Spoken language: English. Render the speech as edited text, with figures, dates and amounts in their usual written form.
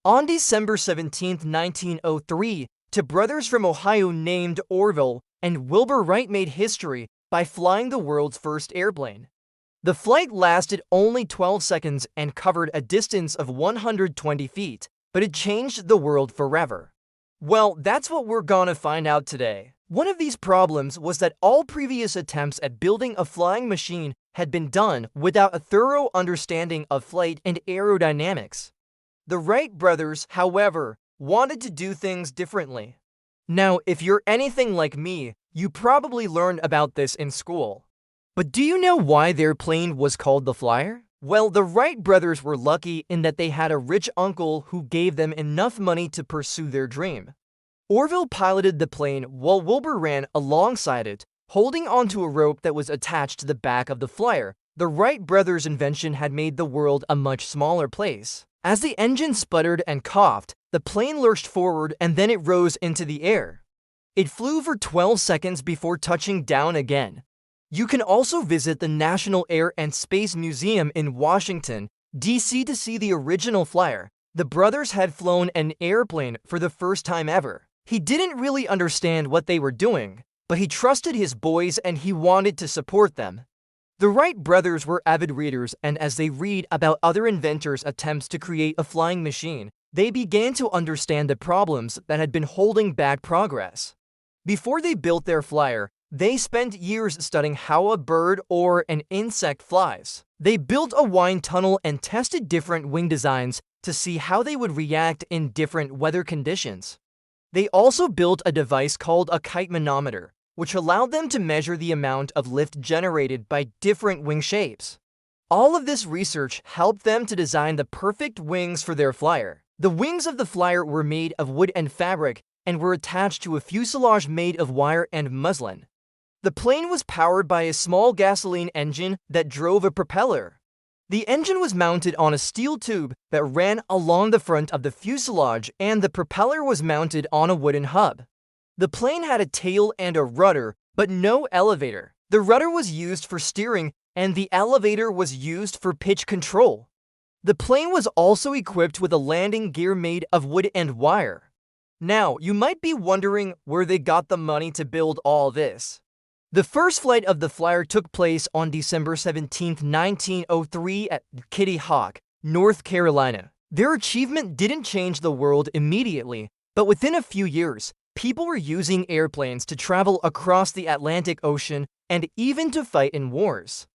On December 17, 1903, two brothers from Ohio named Orville and Wilbur Wright made history by flying the world's first airplane. The flight lasted only 12 seconds and covered a distance of 120 feet, but it changed the world forever. Well, that's what we're gonna find out today. One of these problems was that all previous attempts at building a flying machine had been done without a thorough understanding of flight and aerodynamics. The Wright brothers, however, wanted to do things differently. Now, if you're anything like me, you probably learned about this in school. But do you know why their plane was called the Flyer? Well, the Wright brothers were lucky in that they had a rich uncle who gave them enough money to pursue their dream. Orville piloted the plane while Wilbur ran alongside it, holding onto a rope that was attached to the back of the Flyer. The Wright brothers' invention had made the world a much smaller place. As the engine sputtered and coughed, the plane lurched forward and then it rose into the air. It flew for 12 seconds before touching down again. You can also visit the National Air and Space Museum in Washington, D.C. to see the original Flyer. The brothers had flown an airplane for the first time ever. He didn't really understand what they were doing, but he trusted his boys and he wanted to support them. The Wright brothers were avid readers, and as they read about other inventors' attempts to create a flying machine, they began to understand the problems that had been holding back progress. Before they built their Flyer, they spent years studying how a bird or an insect flies. They built a wind tunnel and tested different wing designs to see how they would react in different weather conditions. They also built a device called a kite manometer, which allowed them to measure the amount of lift generated by different wing shapes. All of this research helped them to design the perfect wings for their Flyer. The wings of the Flyer were made of wood and fabric and were attached to a fuselage made of wire and muslin. The plane was powered by a small gasoline engine that drove a propeller. The engine was mounted on a steel tube that ran along the front of the fuselage, and the propeller was mounted on a wooden hub. The plane had a tail and a rudder, but no elevator. The rudder was used for steering, and the elevator was used for pitch control. The plane was also equipped with a landing gear made of wood and wire. Now, you might be wondering where they got the money to build all this. The first flight of the Flyer took place on December 17, 1903 at Kitty Hawk, North Carolina. Their achievement didn't change the world immediately, but within a few years, people were using airplanes to travel across the Atlantic Ocean and even to fight in wars.